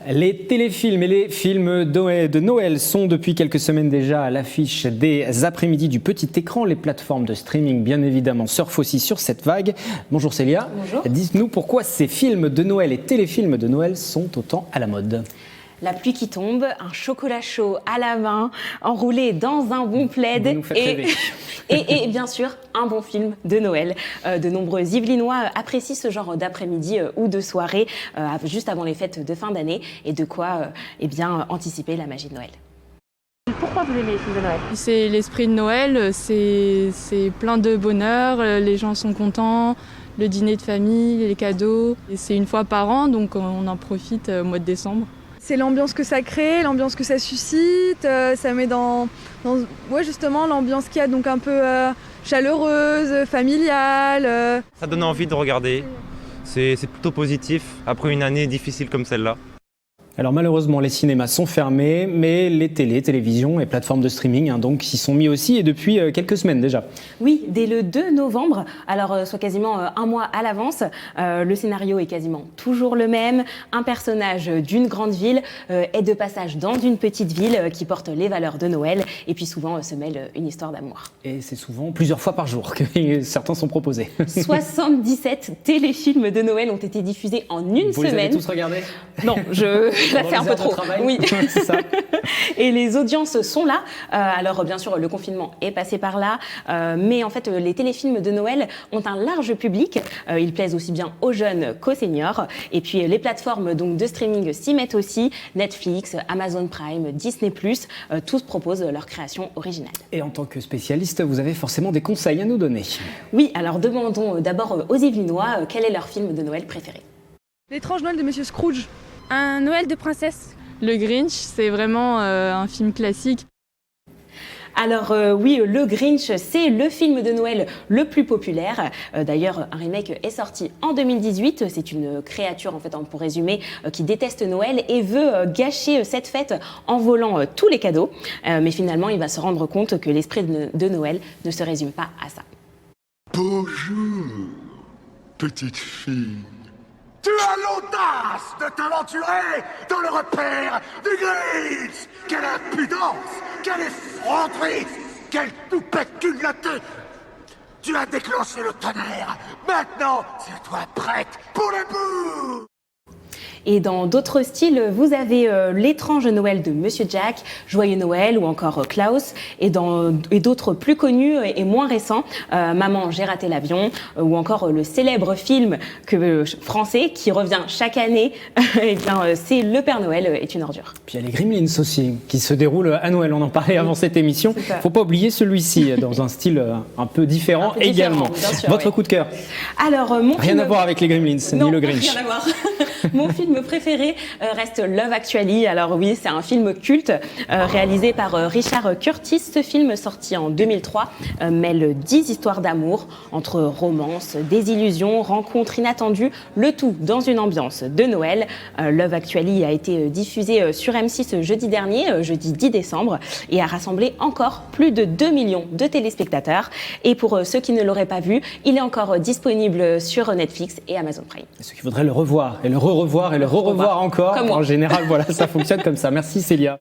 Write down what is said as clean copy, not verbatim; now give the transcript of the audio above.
Les téléfilms et les films de Noël sont depuis quelques semaines déjà à l'affiche des après-midi du petit écran. Les plateformes de streaming, bien évidemment, surfent aussi sur cette vague. Bonjour Célia. Bonjour. Dites-nous pourquoi ces films de Noël et téléfilms de Noël sont autant à la mode. La pluie qui tombe, un chocolat chaud à la main, enroulé dans un bon plaid Vous nous faites rêver. et bien sûr un bon film de Noël. De nombreux Yvelinois apprécient ce genre d'après-midi ou de soirée juste avant les fêtes de fin d'année et de quoi anticiper la magie de Noël. Pourquoi vous aimez les films de Noël ? C'est l'esprit de Noël, c'est plein de bonheur, les gens sont contents, le dîner de famille, les cadeaux. Et c'est une fois par an, donc on en profite au mois de décembre. C'est l'ambiance que ça crée, l'ambiance que ça suscite, ça met dans justement l'ambiance qu'il y a, donc un peu chaleureuse, familiale. Ça donne envie de regarder, c'est plutôt positif après une année difficile comme celle-là. Alors malheureusement, les cinémas sont fermés, mais les télévisions et plateformes de streaming donc s'y sont mis aussi et depuis quelques semaines déjà. Oui, dès le 2 novembre, alors soit quasiment un mois à l'avance. Le scénario est quasiment toujours le même. Un personnage d'une grande ville est de passage dans une petite ville qui porte les valeurs de Noël et puis souvent se mêle une histoire d'amour. Et c'est souvent plusieurs fois par jour que certains sont proposés. 77 téléfilms de Noël ont été diffusés en une Vous semaine. les avez tous regardés ? Non, Là, c'est un peu trop. Oui, c'est ça. Et les audiences sont là. Alors, bien sûr, le confinement est passé par là. Mais en fait, les téléfilms de Noël ont un large public. Ils plaisent aussi bien aux jeunes qu'aux seniors. Et puis, les plateformes donc, de streaming s'y mettent aussi. Netflix, Amazon Prime, Disney+, tous proposent leur création originale. Et en tant que spécialiste, vous avez forcément des conseils à nous donner. Oui, alors demandons d'abord aux Yvelinois quel est leur film de Noël préféré. L'étrange Noël de Monsieur Scrooge. Un Noël de princesse. Le Grinch, c'est vraiment un film classique. Alors oui, le Grinch, c'est le film de Noël le plus populaire. D'ailleurs, un remake est sorti en 2018. C'est une créature, en fait, pour résumer, qui déteste Noël et veut gâcher cette fête en volant tous les cadeaux. Mais finalement, il va se rendre compte que l'esprit de Noël ne se résume pas à ça. Bonjour, petite fille. Tu as l'audace de t'aventurer dans le repère du Grinch. Quelle impudence, quelle effronterie, quelle toupette culottée. Tu as déclenché le tonnerre. Maintenant, c'est toi prête pour le bout. Et dans d'autres styles, vous avez L'étrange Noël de Monsieur Jack, Joyeux Noël ou encore Klaus. Et d'autres plus connus et moins récents, Maman, j'ai raté l'avion ou encore le célèbre film français qui revient chaque année. C'est Le Père Noël est une ordure. Puis il y a les Gremlins aussi, qui se déroulent à Noël. On en parlait avant cette émission. Il ne faut pas oublier celui-ci, dans un style un peu différent également. Sûr, Votre coup de cœur? Alors, Rien à voir avec les Gremlins, non, ni le Grinch. Rien à voir. Mon film préféré reste Love Actually. Alors oui, c'est un film culte réalisé par Richard Curtis. Ce film, sorti en 2003, mêle 10 histoires d'amour entre romance, désillusion, rencontres inattendues, le tout dans une ambiance de Noël. Love Actually a été diffusé sur M6 jeudi dernier, jeudi 10 décembre, et a rassemblé encore plus de 2 millions de téléspectateurs. Et pour ceux qui ne l'auraient pas vu, il est encore disponible sur Netflix et Amazon Prime. Et ceux qui voudraient le revoir et le revoir et le revoir encore, Comme moi. en général, voilà, ça fonctionne comme ça. Merci Célia.